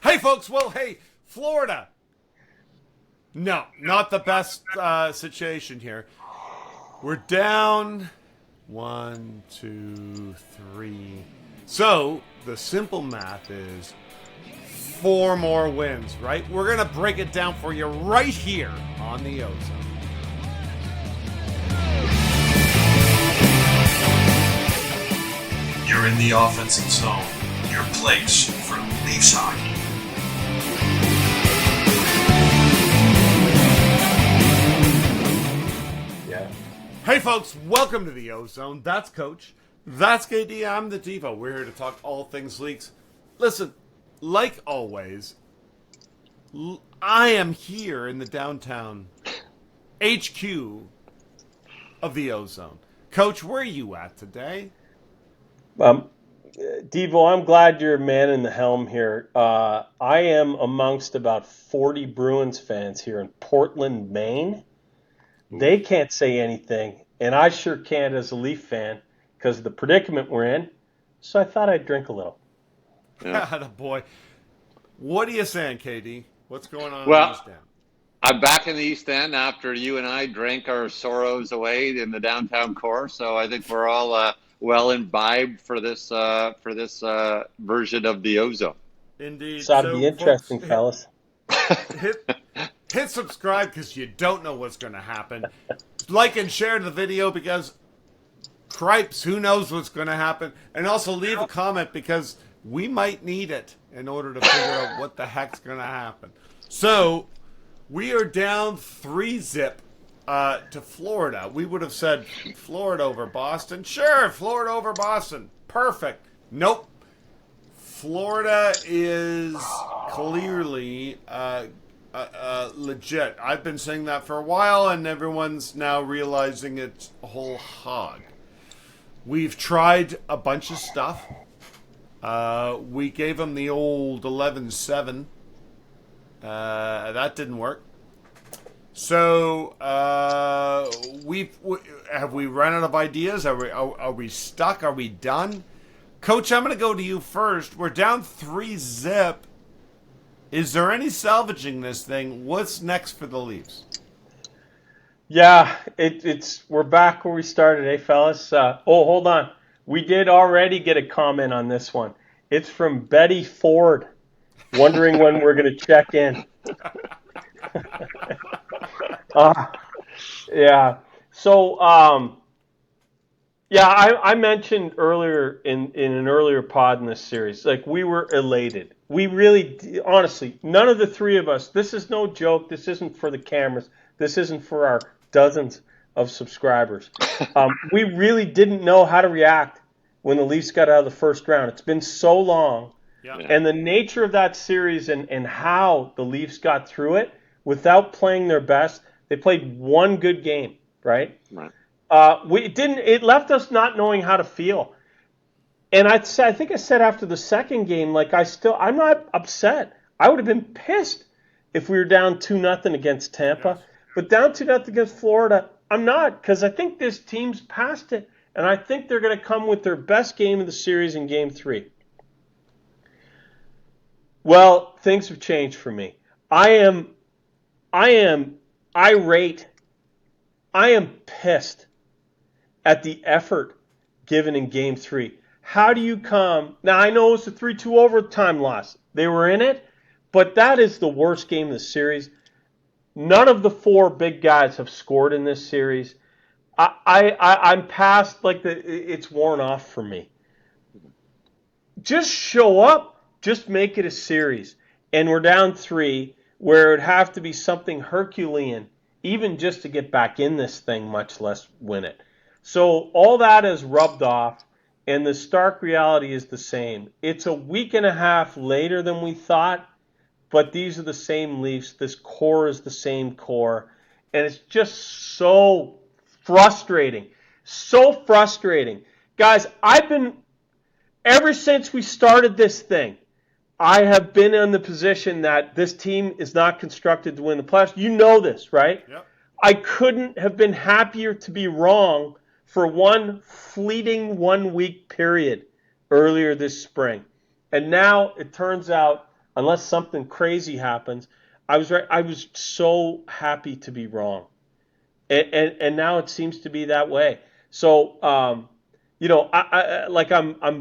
Hey, folks. Well, hey, Florida. No, not the best situation here. We're down one, two, three. So the simple math is four more wins, right? We're going to break it down for you right here on the Ozone. You're in the offensive zone, your place for Leafs hockey. Hey, folks, welcome to the Ozone. That's Coach. That's KD. I'm the Devo. We're here to talk all things Leafs. Listen, like always, I am here in the downtown HQ of the Ozone. Coach, where are you at today? Devo, I'm glad you're a man in the helm here. I am amongst about 40 Bruins fans here in Portland, Maine. They can't say anything, and I sure can't as a Leaf fan because of the predicament we're in. So I thought I'd drink a little. Yeah. Boy. What are you saying, KD? What's going on in the Well, East End? I'm back in the East End after you and I drank our sorrows away in the downtown core. So I think we're all well imbibed for this version of the Ozone. Indeed. So that'd be Folks, interesting, fellas. hit subscribe because you don't know what's going to happen. Like and share the video because cripes, who knows what's going to happen. And also leave a comment because we might need it in order to figure out what the heck's going to happen. So we are down 3-zip to Florida. We would have said Florida over Boston. Sure, Florida over Boston. Perfect. Nope. Florida is clearly legit. I've been saying that for a while, and everyone's now realizing it's a whole hog. We've tried a bunch of stuff. We gave them the old 11-7. That didn't work. So have we run out of ideas? Are we stuck? Are we done? Coach, I'm going to go to you first. We're down 3-zip. Is there any salvaging this thing? What's next for the Leafs? Yeah, we're back where we started, eh, fellas? Hold on. We did already get a comment on this one. It's from Betty Ford, wondering when we're going to check in. Yeah. So, I mentioned earlier in an earlier pod in this series, like we were elated. We really, honestly, none of the three of us, this is no joke. This isn't for the cameras. This isn't for our dozens of subscribers. We really didn't know how to react when the Leafs got out of the first round. It's been so long. Yeah. And the nature of that series and how the Leafs got through it without playing their best, they played one good game, right? Right. It left us not knowing how to feel. And I think I said after the second game, I'm not upset. I would have been pissed if we were down 2-0 against Tampa. Yes. But down 2-0 against Florida, I'm not, because I think this team's past it. And I think they're going to come with their best game of the series in Game 3. Well, things have changed for me. I am irate. I am pissed at the effort given in Game 3. How do you come? Now, I know it's a 3-2 overtime loss. They were in it, but that is the worst game of the series. None of the four big guys have scored in this series. I'm past, it's worn off for me. Just show up. Just make it a series. And we're down 3, where it'd have to be something Herculean, even just to get back in this thing, much less win it. So all that is rubbed off, and the stark reality is the same. It's a week and a half later than we thought, but these are the same Leafs. This core is the same core, and it's just so frustrating. So frustrating. Guys, ever since we started this thing, I have been in the position that this team is not constructed to win the playoffs. You know this, right? Yep. I couldn't have been happier to be wrong for one fleeting 1 week period earlier this spring. And now it turns out unless something crazy happens. I was right. I was so happy to be wrong, and now it seems to be that way. So I'm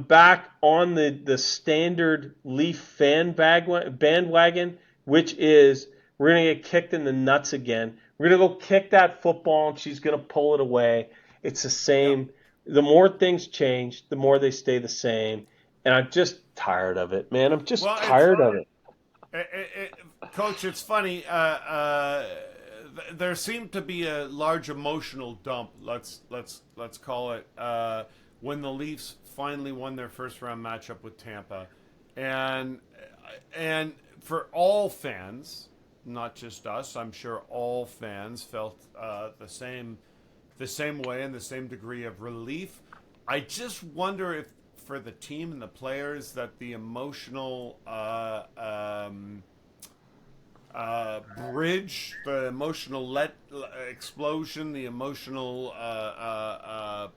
back on the standard Leaf fan bandwagon, which is we're gonna get kicked in the nuts again. We're gonna go kick that football, and she's gonna pull it away. It's the Yeah. same. The more things change, the more they stay the same, and I'm just tired of it, man. I'm just Well, it's tired of it. Coach. It's funny. There seemed to be a large emotional dump. Let's call it when the Leafs finally won their first round matchup with Tampa, and for all fans, not just us, I'm sure all fans felt the same way and the same degree of relief. I just wonder if for the team and the players that the emotional bridge, the emotional explosion, the emotional. I'm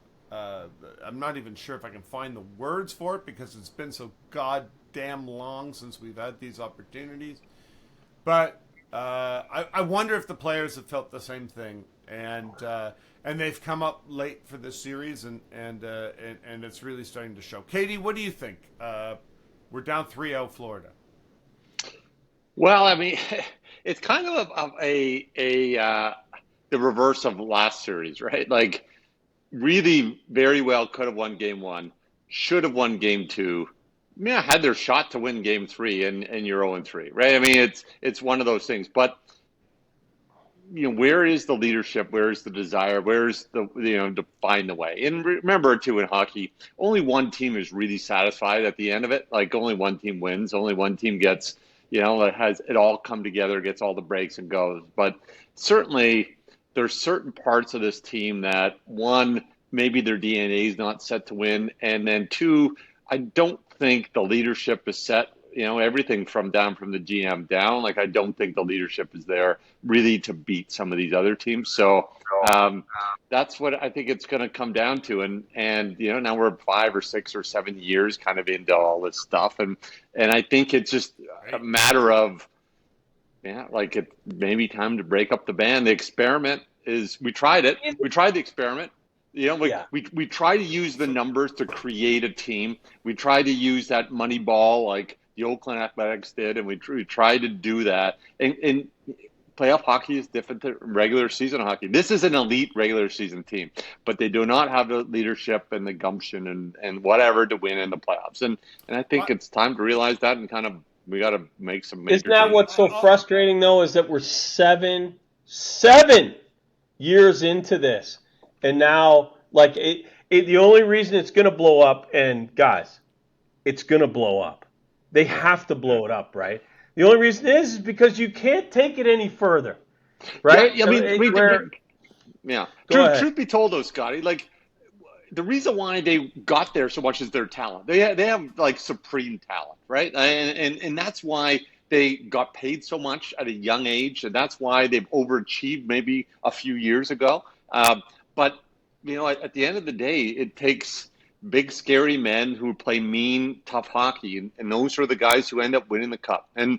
not even sure if I can find the words for it because it's been so goddamn long since we've had these opportunities. But I wonder if the players have felt the same thing, and they've come up late for this series, and it's really starting to show. Katie, what do you think? We're down 3-0 Florida. Well, I mean, it's kind of the reverse of last series, right? Like, really, very well could have won game one, should have won game two. Yeah, had their shot to win game three, and you're 0-3, right? I mean, it's one of those things. But where is the leadership? Where is the desire? Where's the to find the way? And remember too, in hockey, only one team is really satisfied at the end of it. Like only one team wins. Only one team gets that has it all come together, gets all the breaks and goes. But certainly there's certain parts of this team that one, maybe their DNA is not set to win, and then two, I don't think the leadership is set. Everything from the GM down. Like I don't think the leadership is there really to beat some of these other teams. So that's what I think it's going to come down to. And now we're 5 or 6 or 7 years kind of into all this stuff, and I think it's just a matter of like it may be time to break up the band. The experiment is we tried it. We tried the experiment. We try to use the numbers to create a team. We try to use that money ball like the Oakland Athletics did, and we try to do that. And playoff hockey is different than regular season hockey. This is an elite regular season team, but they do not have the leadership and the gumption and whatever to win in the playoffs. And I think it's time to realize that and kind of we got to make some major Isn't that changes. what's so frustrating though? Is that we're seven years into this, and now like the only reason it's going to blow up, and guys, it's going to blow up. They have to blow it up, right? The only reason is because you can't take it any further, right? Yeah, Truth be told, though, Scotty, like the reason why they got there so much is their talent. They have like supreme talent, right? And that's why they got paid so much at a young age, and that's why they've overachieved maybe a few years ago. But at the end of the day, it takes big, scary men who play mean, tough hockey, and those are the guys who end up winning the cup. And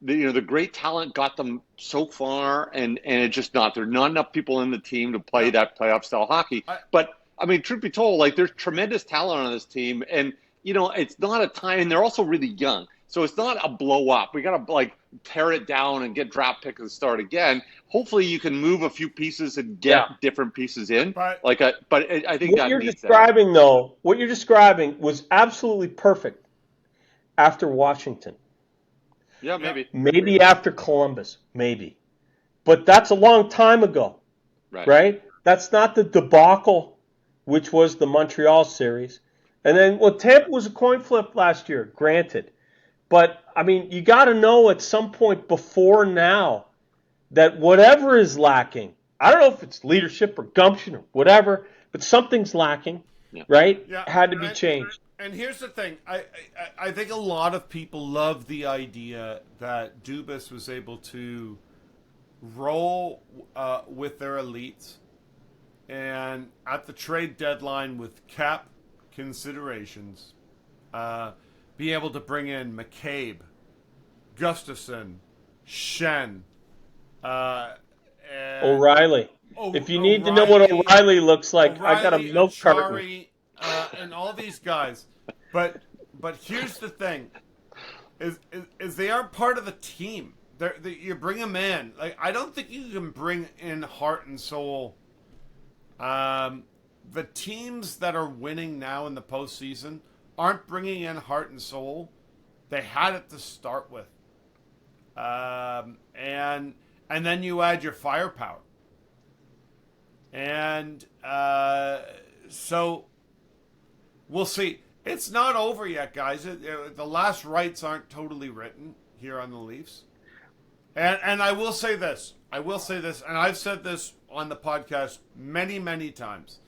the great talent got them so far, and it's just not. There are not enough people in the team to play that playoff style hockey. But I mean, truth be told, like there's tremendous talent on this team, and it's not a time. And they're also really young, so it's not a blow up. We got to like tear it down and get draft picks and start again. Hopefully, you can move a few pieces and get different pieces in. But I think what you're describing, though, what you're describing was absolutely perfect after Washington. Yeah, maybe. Maybe after Columbus, maybe. But that's a long time ago, right? That's not the debacle, which was the Montreal series. And then, Tampa was a coin flip last year, granted. But, I mean, you got to know at some point before now that whatever is lacking, I don't know if it's leadership or gumption or whatever, but something's lacking, right? Yeah, had to be changed. And here's the thing. I think a lot of people love the idea that Dubas was able to roll with their elites and at the trade deadline with cap considerations, be able to bring in McCabe Gustafson, Shen, and O'Reilly. If you need to know what O'Reilly looks like, I got a milk carton. Achari, and all these guys. But here's the thing: is they aren't part of the team. You bring them in. Like, I don't think you can bring in heart and soul. The teams that are winning now in the postseason aren't bringing in heart and soul. They had it to start with, and then you add your firepower, and so we'll see. It's not over yet, guys. The last rites aren't totally written here on the Leafs. And I will say this. And I've said this on the podcast many, many times.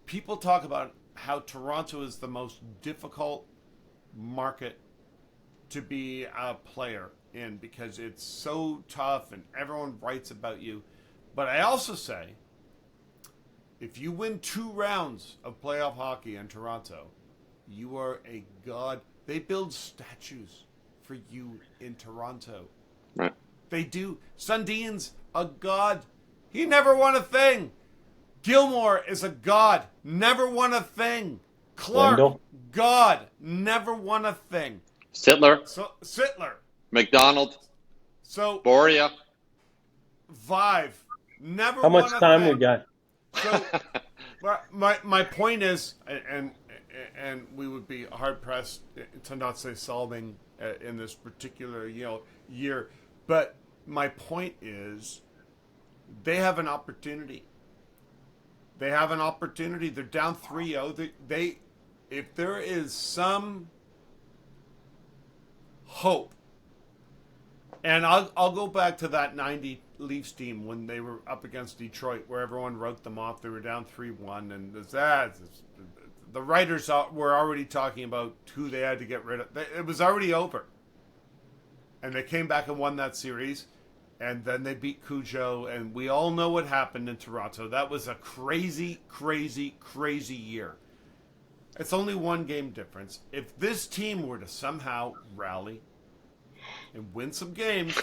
People talk about how Toronto is the most difficult market to be a player in because it's so tough and everyone writes about you. But I also say, if you win 2 rounds of playoff hockey in Toronto, you are a god. They build statues for you in Toronto. Right. They do. Sundin's a god. He never won a thing. Gilmore is a god. Never won a thing. Clark, Wendell. god. Never won a thing. Sittler. McDonald. So Boria. Vive. Never How won much a time thing. we got? So my point is, and we would be hard pressed to not say solving in this particular year, but my point is, they have an opportunity. They're down 3-0. They if there is some hope, and I'll go back to that 90 Leafs team when they were up against Detroit, where everyone wrote them off. They were down 3-1, and the writers were already talking about who they had to get rid of. It was already over. And they came back and won that series. And then they beat Cujo. And we all know what happened in Toronto. That was a crazy, crazy, crazy year. It's only 1 game difference. If this team were to somehow rally and win some games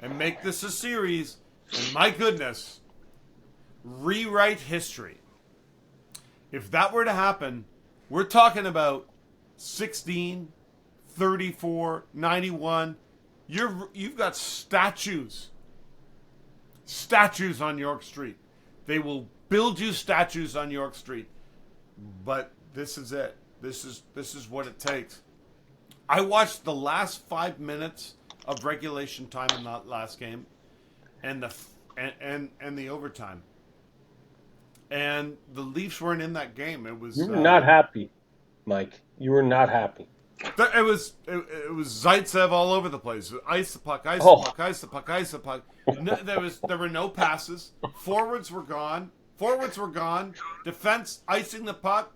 and make this a series, and my goodness, rewrite history. If that were to happen, we're talking about 16, 34, 91. You've got statues on York Street. They will build you statues on York Street. But this is it. This is what it takes. I watched the last 5 minutes of regulation time in that last game, and the overtime. And the Leafs weren't in that game. It was You were not happy, Mike. You were not happy. It was Zaitsev all over the place. Ice the puck, ice Oh. the puck, ice the puck, ice the puck. No, there were no passes. Forwards were gone. Defense icing the puck.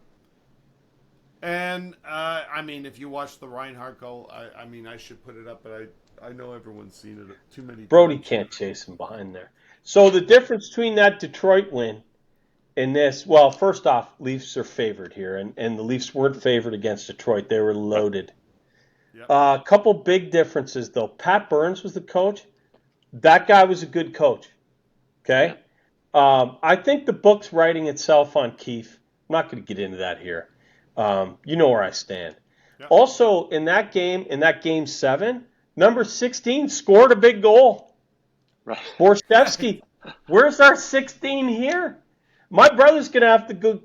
And if you watch the Reinhardt goal, I should put it up, but I know everyone's seen it too many times. Brody can't chase him behind there. So the difference between that Detroit win and this, well, first off, Leafs are favored here, and the Leafs weren't favored against Detroit. They were loaded. Yep. A couple big differences, though. Pat Burns was the coach. That guy was a good coach. Okay? I think the book's writing itself on Keefe. I'm not going to get into that here. You know where I stand. Yep. Also, in that game 7, number 16 scored a big goal. Right. Borshevsky. Where's our 16 here? My brother's going to have to go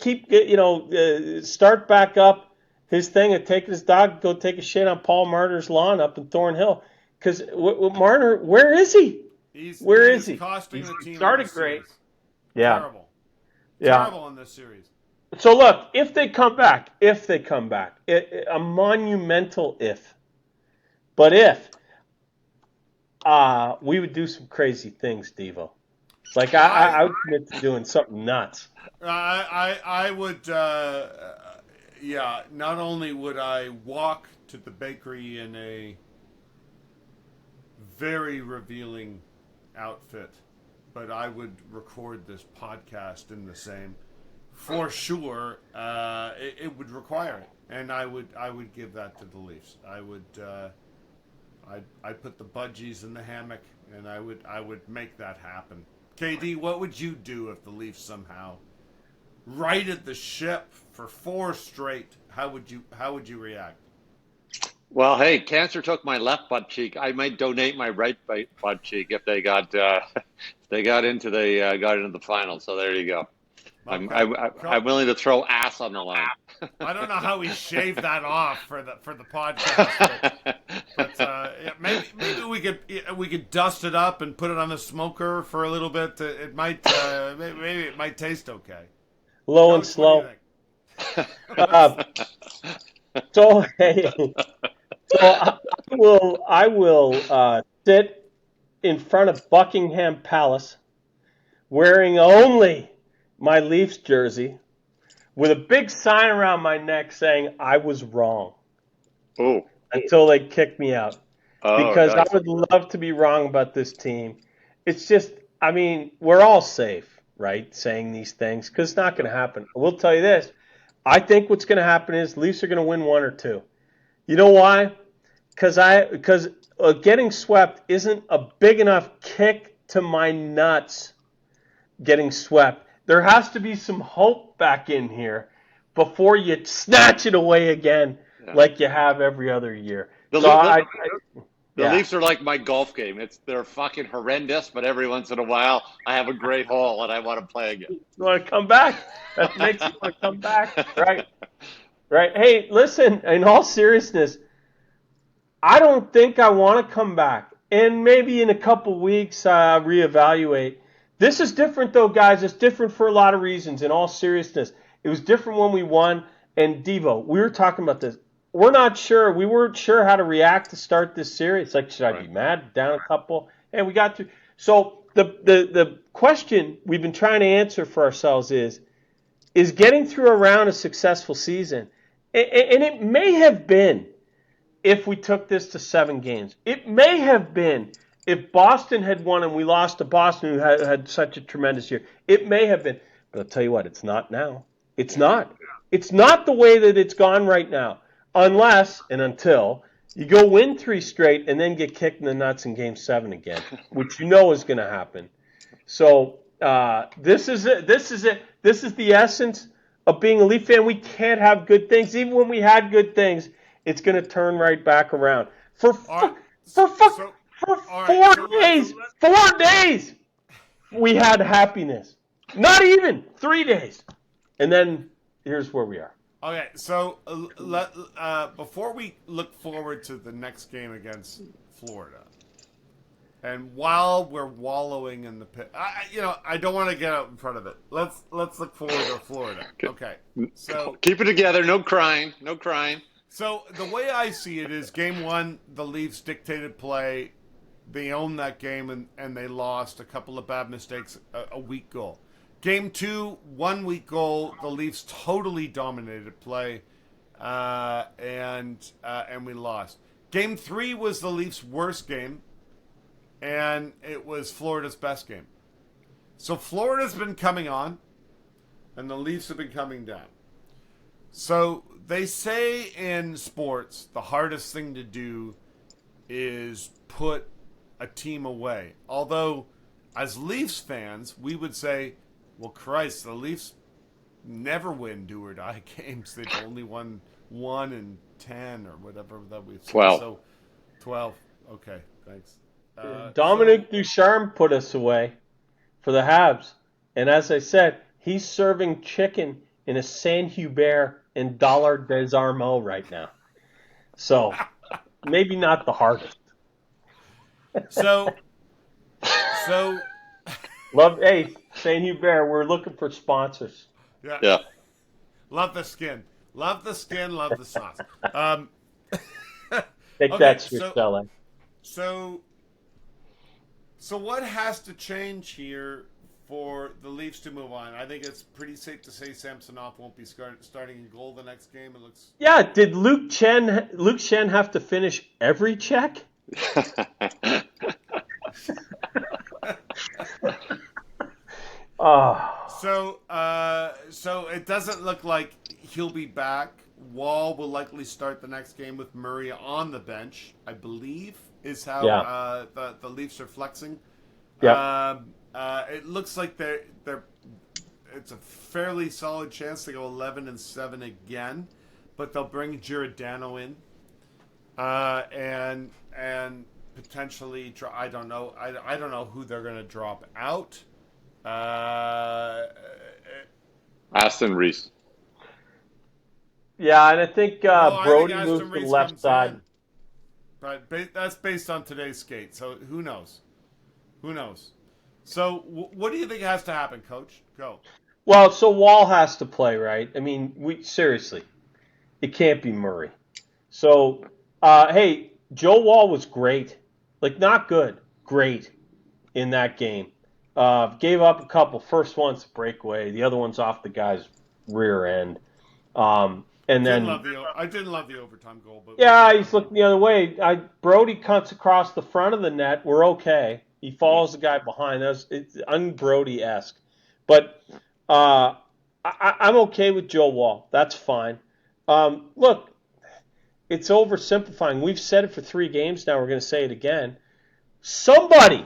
start back up his thing and take his dog, go take a shit on Paul Marner's lawn up in Thornhill. Because Marner, where is he? Where is he? Costing the team started great. Yeah. Terrible. Yeah. Terrible in this series. So look, if they come back, a monumental if. But if, we would do some crazy things, Devo. Like I would commit to doing something nuts. I would, not only would I walk to the bakery in a very revealing outfit, but I would record this podcast in the same. For sure, it would require it, and I would give that to the Leafs. I'd put the budgies in the hammock, and I would make that happen. KD, what would you do if the Leafs somehow righted the ship for 4 straight? How would you react? Well, hey, cancer took my left butt cheek. I might donate my right butt cheek if they got got into the final. So there you go. Okay. I'm willing to throw ass on the line. I don't know how we shaved that off for the podcast, but yeah, maybe we could dust it up and put it on the smoker for a little bit. It might maybe it might taste okay. Low and slow. So hey, I will sit in front of Buckingham Palace wearing only my Leafs jersey with a big sign around my neck saying I was wrong. Oh. Until they kick me out. Because I nice. would love to be wrong about this team. It's just, I mean, we're all safe, right, saying these things because it's not going to happen. I will tell you this. I think what's going to happen is Leafs are going to win 1 or 2. You know why? Because getting swept isn't a big enough kick to my nuts getting swept. There has to be some hope back in here before you snatch it away again like you have every other year. The Leafs are like my golf game. They're fucking horrendous, but every once in a while I have a great hole and I want to play again. You want to come back? That makes you want to come back, right? Right. Hey, listen, in all seriousness, I don't think I want to come back. And maybe in a couple weeks, reevaluate. This is different, though, guys. It's different for a lot of reasons, in all seriousness. It was different when we won. And, Devo, we were talking about this. We're not sure. We weren't sure how to react to start this series. Like, should I be mad? Down a couple? And we got through. So the question we've been trying to answer for ourselves is getting through a round a successful season? And it may have been if we took this to 7 games. It may have been if Boston had won and we lost to Boston, who had such a tremendous year. It may have been. But I'll tell you what, it's not now. It's not. It's not the way that it's gone right now. Unless and until you go win 3 straight and then get kicked in the nuts in Game 7 again, which you know is going to happen. So this is it. This is it. This is the essence of being a Leaf fan. We can't have good things. Even when we had good things, it's going to turn right back around. For 4 days, 4 days, we had happiness. Not even 3 days. And then here's where we are. Okay, so before we look forward to the next game against Florida, and while we're wallowing in the pit, I don't want to get out in front of it. Let's look forward to Florida. Okay, so keep it together. No crying. No crying. So the way I see it is, Game 1, the Leafs dictated play. They owned that game, and they lost. A couple of bad mistakes, a weak goal. Game 2, 1 weak goal. The Leafs totally dominated play, and we lost. Game 3 was the Leafs' worst game, and it was Florida's best game. So Florida's been coming on, and the Leafs have been coming down. So they say in sports, the hardest thing to do is put a team away. Although, as Leafs fans, we would say, well, Christ, the Leafs never win do-or-die games. They've only won 1 in 10 or whatever that we've seen. 12. So, 12. Okay, thanks. Dominic Ducharme put us away for the Habs. And as I said, he's serving chicken in a Saint-Hubert and Dollar des Armeaux right now. So, maybe not the hardest. So Love, hey, Saint-Hubert, we're looking for sponsors. Yeah. Love the skin. Love the skin, love the sauce. Take Okay, that, Switzerland. So what has to change here for the Leafs to move on? I think it's pretty safe to say Samsonov won't be starting in goal the next game. It looks. Yeah, did Luke Chen have to finish every check? So it doesn't look like he'll be back Wall will likely start the next game with Murray on the bench, I believe, is how the Leafs are flexing. Yeah. It looks like they're it's a fairly solid chance to go 11-7 again, but they'll bring Giordano in, and potentially I don't know. I don't know who they're going to drop out. Aston Reese. Yeah, and I think Brody I think moves Aston to the Reese left comes side. in, but that's based on today's skate. So who knows? Who knows? So what do you think has to happen, Coach? Go. Well, so Wall has to play, right? I mean, seriously, it can't be Murray. So, hey, Joe Wall was great, like not good, great in that game. Gave up a couple. First one's a breakaway. The other one's off the guy's rear end. And then I didn't love the overtime goal, but yeah, he's looking the other way. Brody cuts across the front of the net. We're okay. He follows the guy behind us. It's un-Brody-esque. But I'm okay with Joe Wall. That's fine. Look, it's oversimplifying. We've said it for 3 games now. We're going to say it again. Somebody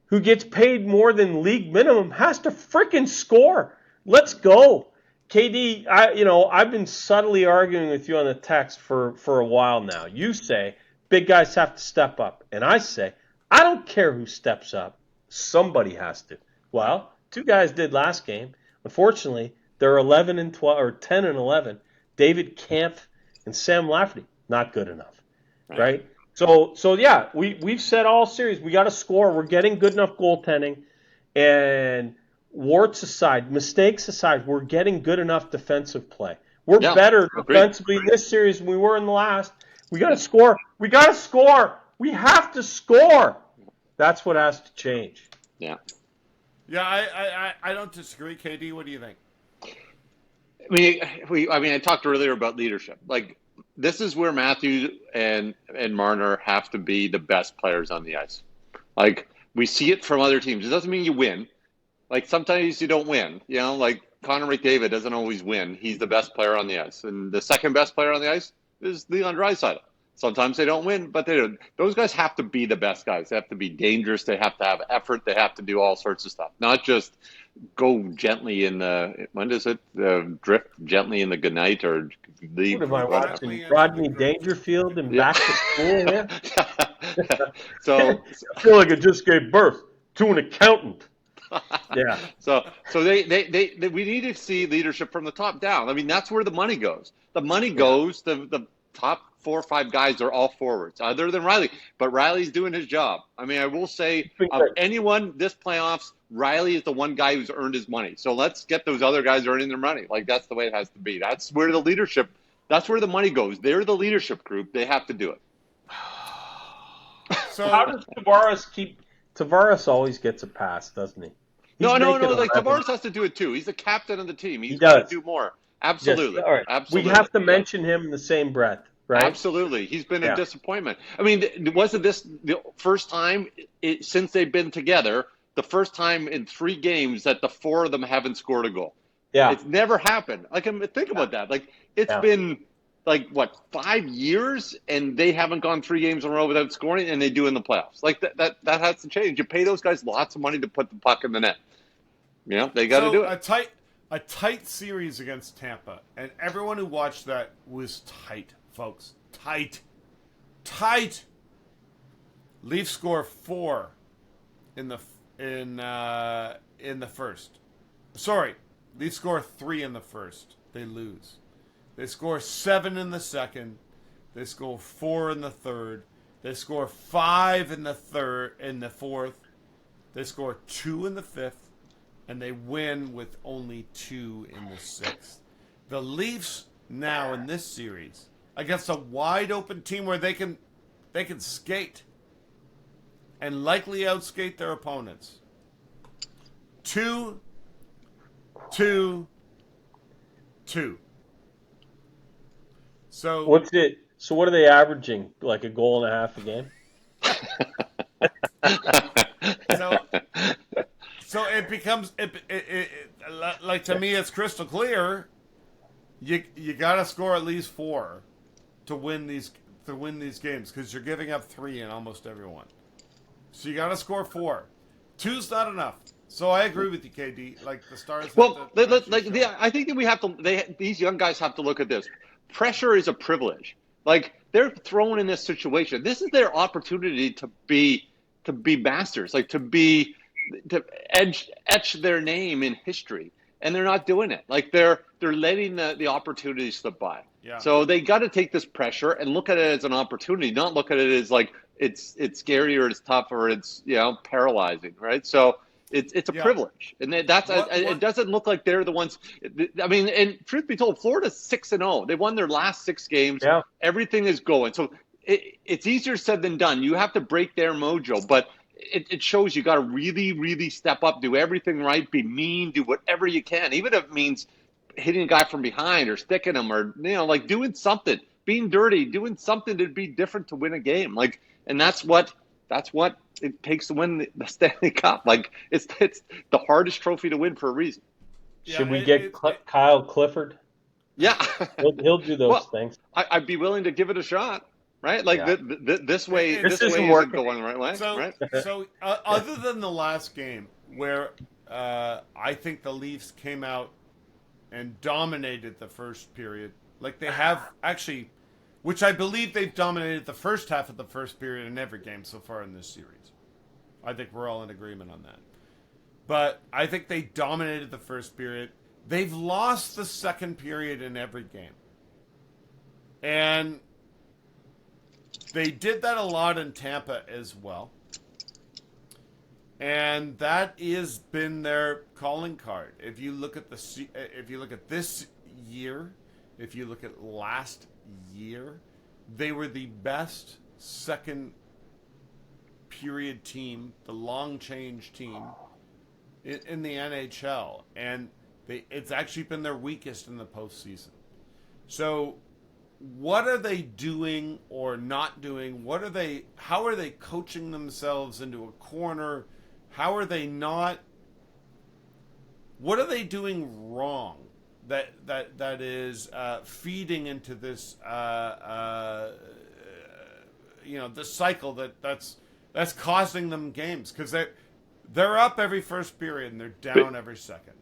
who gets paid more than league minimum has to freaking score. Let's go. KD, I've been subtly arguing with you on the text for a while now. You say big guys have to step up. And I say, I don't care who steps up. Somebody has to. Well, 2 guys did last game. Unfortunately, they're 11 and 12 or 10 and 11. David Kampf and Sam Lafferty, not good enough, right? So yeah, we've said all series we got to score. We're getting good enough goaltending, and warts aside, mistakes aside, we're getting good enough defensive play. We're better defensively in this series than we were in the last. We got to score. We got to score. We have to score. That's what has to change. Yeah. Yeah, I don't disagree. KD, what do you think? I mean, I talked earlier about leadership. Like, this is where Matthews and Marner have to be the best players on the ice. Like, we see it from other teams. It doesn't mean you win. Like, sometimes you don't win. You know, like Connor McDavid doesn't always win. He's the best player on the ice. And the second best player on the ice is Leon Draisaitl. Sometimes they don't win, but they don't. Those guys have to be the best guys. They have to be dangerous. They have to have effort. They have to do all sorts of stuff. Not just go gently in the, when does it, drift gently in the goodnight or leave. What am I watching? Rodney Dangerfield and Back to School here? So I feel like I just gave birth to an accountant. Yeah. So they we need to see leadership from the top down. I mean, that's where the money goes. The money goes, the top 4 or 5 guys are all forwards, other than Riley. But Riley's doing his job. I mean, I will say, of anyone this playoffs, Riley is the one guy who's earned his money. So let's get those other guys earning their money. Like, that's the way it has to be. That's where the leadership, that's where the money goes. They're the leadership group. They have to do it. So how does Tavares always gets a pass, doesn't he? No. Like, Tavares has to do it too. He's the captain of the team. He's got to do more. Absolutely. Yes. All right. Absolutely. We have to mention him in the same breath, right? Absolutely. He's been a disappointment. I mean, wasn't this the first time since they've been together, the first time in 3 games that the 4 of them haven't scored a goal? Yeah. It's never happened. Like, think about that. Like, it's been, like, what, 5 years, and they haven't gone 3 games in a row without scoring, and they do in the playoffs. Like, that has to change. You pay those guys lots of money to put the puck in the net. You know, they got to do it. A tight series against Tampa, and everyone who watched that was tight, folks. Tight. Leafs score 4 in the first. Sorry, Leafs score 3 in the first. They lose. They score 7 in the second. They score 4 in the third. They score 5 in the fourth. They score 2 in the fifth. And they win with only 2 in the sixth. The Leafs now in this series against a wide open team where they can skate and likely outskate their opponents. 2-2-2. So what's it? So what are they averaging? Like a goal and a half a game? So it becomes like, to me, it's crystal clear you got to score at least 4 to win these games because you're giving up 3 in almost every one. So you got to score 4. 2's not enough. So I agree with you, KD. Like the Stars. Well, I think that we have to. These young guys have to look at this. Pressure is a privilege. Like they're thrown in this situation. This is their opportunity to be masters. Like to etch their name in history, and they're not doing it. Like they're letting the opportunity slip by. Yeah. So they got to take this pressure and look at it as an opportunity, not look at it as like it's scary or it's tough or it's paralyzing, right? So it's a privilege, and it doesn't look like they're the ones. I mean, and truth be told, Florida's 6-0. They won their last 6 games. Yeah. Everything is going. So it's easier said than done. You have to break their mojo, but it shows you got to really, really step up, do everything right, be mean, do whatever you can, even if it means hitting a guy from behind or sticking him or like doing something, being dirty, doing something to be different to win a game. Like, and that's what it takes to win the Stanley Cup. Like it's the hardest trophy to win for a reason. Should we get Kyle Clifford? Yeah, he'll do those things. I'd be willing to give it a shot. Right, like this way isn't going the right way. So, right? so other than the last game where I think the Leafs came out and dominated the first period, like they have actually, which I believe they've dominated the first half of the first period in every game so far in this series. I think we're all in agreement on that. But I think they dominated the first period. They've lost the second period in every game. And they did that a lot in Tampa as well. And that has been their calling card. If you look at this year, if you look at last year, they were the best second period team, the long change team in the NHL, and it's actually been their weakest in the postseason. So what are they doing or not doing? How are they coaching themselves into a corner? How are they not? What are they doing wrong that is feeding into this this cycle that's costing them games? Because they're up every first period and they're down every second.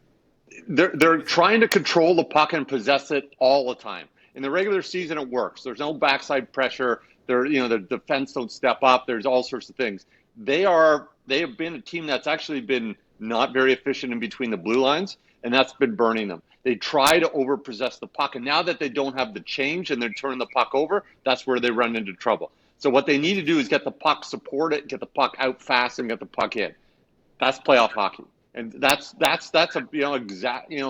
They're trying to control the puck and possess it all the time. In the regular season, it works. There's no backside pressure. The defense don't step up. There's all sorts of things. They have been a team that's actually been not very efficient in between the blue lines, and that's been burning them. They try to overpossess the puck, and now that they don't have the change and they're turning the puck over, that's where they run into trouble. So what they need to do is get the puck, support it, get the puck out fast, and get the puck in. That's playoff hockey. And that's a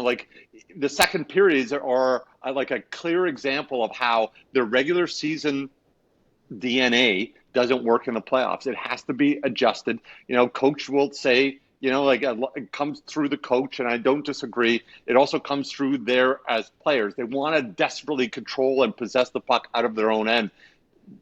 like the second periods are like a clear example of how the regular season DNA doesn't work in the playoffs. It has to be adjusted. Coach will say, it comes through the coach, and I don't disagree. It also comes through there as players. They want to desperately control and possess the puck out of their own end.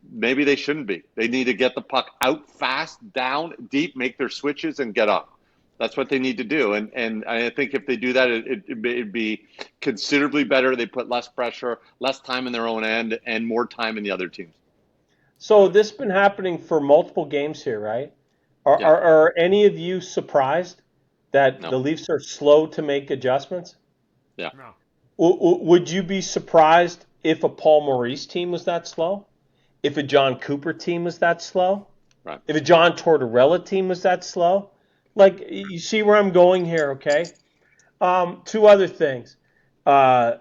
Maybe they shouldn't be. They need to get the puck out fast, down, deep, make their switches, and get up. That's what they need to do, and I think if they do that, it'd be considerably better. They put less pressure, less time in their own end, and more time in the other teams. So this has been happening for multiple games here, right? Are any of you surprised that the Leafs are slow to make adjustments? Yeah. No. Would you be surprised if a Paul Maurice team was that slow? If a John Cooper team was that slow? Right. If a John Tortorella team was that slow? Like, you see where I'm going here, okay? 2 other things. I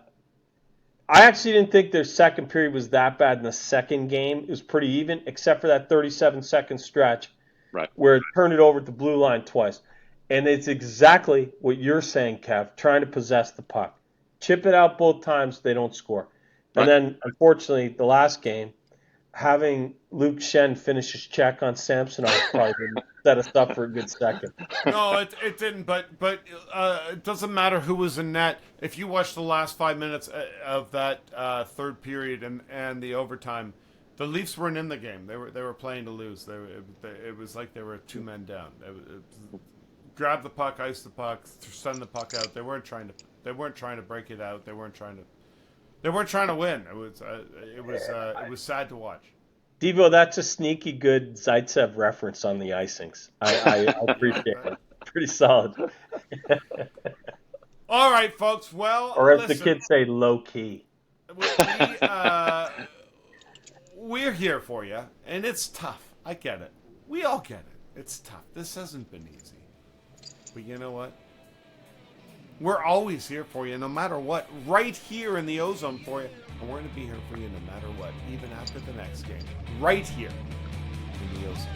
actually didn't think their second period was that bad in the second game. It was pretty even, except for that 37-second stretch where it turned it over at the blue line twice. And it's exactly what you're saying, Kev, trying to possess the puck. Chip it out both times, they don't score. And then, unfortunately, the last game, having Luke Shen finish his check on Samsonov probably didn't set us up for a good second. No, it didn't. But it doesn't matter who was in net. If you watch the last 5 minutes of that third period and the overtime, the Leafs weren't in the game. They were playing to lose. It was like they were 2 men down. Grab the puck, ice the puck, send the puck out. They weren't trying to break it out. They weren't trying to They weren't trying to win. It was sad to watch. Devo, that's a sneaky good Zaitsev reference on the icings. I appreciate it. Pretty solid. All right, folks. Well, Or as listen, the kids say, low key. We're here for you, and it's tough. I get it. We all get it. It's tough. This hasn't been easy. But you know what? We're always here for you, no matter what. Right here in the Ozone for you. And we're going to be here for you no matter what, even after the next game. Right here in the Ozone.